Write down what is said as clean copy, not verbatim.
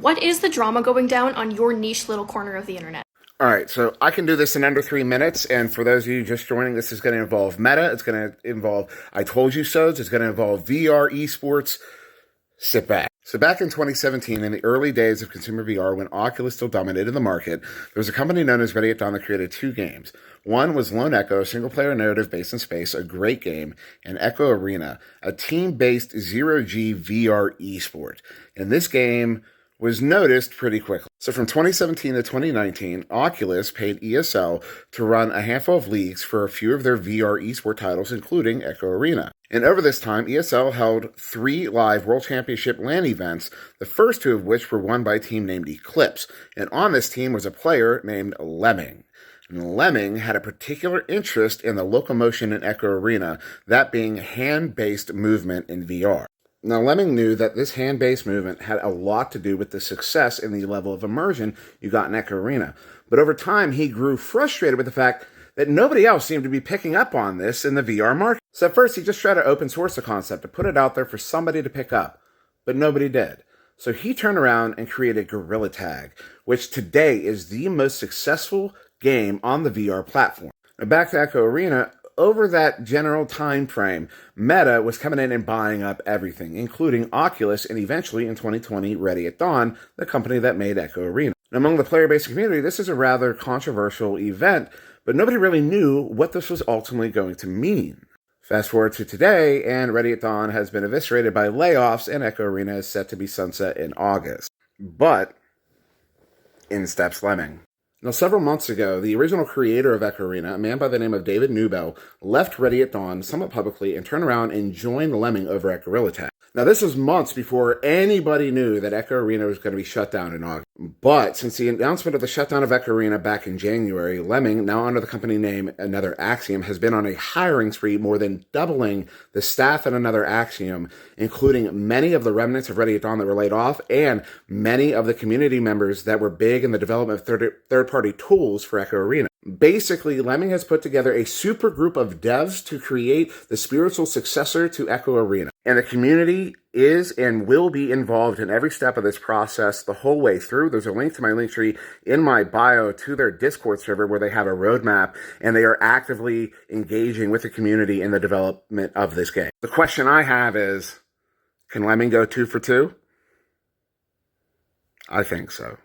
What is the drama going down on your niche little corner of the internet? All right, so I can do this in under 3 minutes, and for those of you just joining, this is going to involve meta, it's going to involve I told you so's, it's going to involve VR esports. Sit back. So back in 2017, in the early days of consumer VR, when Oculus still dominated the market, there was a company known as Ready at Dawn that created two games. One was Lone Echo, a single-player narrative based in space, a great game, and Echo Arena, a team-based zero-G VR esport. And this game was noticed pretty quickly. So from 2017 to 2019, Oculus paid ESL to run a handful of leagues for a few of their VR esport titles, including Echo Arena. And over this time, ESL held 3 live World Championship LAN events, the first 2 of which were won by a team named Eclipse. And on this team was a player named Lemming. And Lemming had a particular interest in the locomotion in Echo Arena, that being hand-based movement in VR. Now, Lemming knew that this hand-based movement had a lot to do with the success in the level of immersion you got in Echo Arena. But over time, he grew frustrated with the fact that nobody else seemed to be picking up on this in the VR market. So at first, he just tried to open source the concept to put it out there for somebody to pick up. But nobody did. So he turned around and created Gorilla Tag, which today is the most successful game on the VR platform. Now back to Echo Arena. Over that general time frame, Meta was coming in and buying up everything, including Oculus and eventually in 2020, Ready at Dawn, the company that made Echo Arena. And among the player-based community, this is a rather controversial event, but nobody really knew what this was ultimately going to mean. Fast forward to today, and Ready at Dawn has been eviscerated by layoffs, and Echo Arena is set to be sunset in August. But in steps Lemming. Now, several months ago, the original creator of Echo Arena, a man by the name of David Newbell, left Ready at Dawn somewhat publicly and turned around and joined Lemming over at Gorilla Tag. Now, this was months before anybody knew that Echo Arena was going to be shut down in August. But since the announcement of the shutdown of Echo Arena back in January, Lemming, now under the company name Another Axiom, has been on a hiring spree, more than doubling the staff at Another Axiom, including many of the remnants of Ready at Dawn that were laid off and many of the community members that were big in the development of third-party tools for Echo Arena. Basically, Lemming has put together a super group of devs to create the spiritual successor to Echo Arena. And the community is and will be involved in every step of this process the whole way through. There's a link to my link tree in my bio to their Discord server where they have a roadmap and they are actively engaging with the community in the development of this game. The question I have is, can Lemming go 2 for 2? I think so.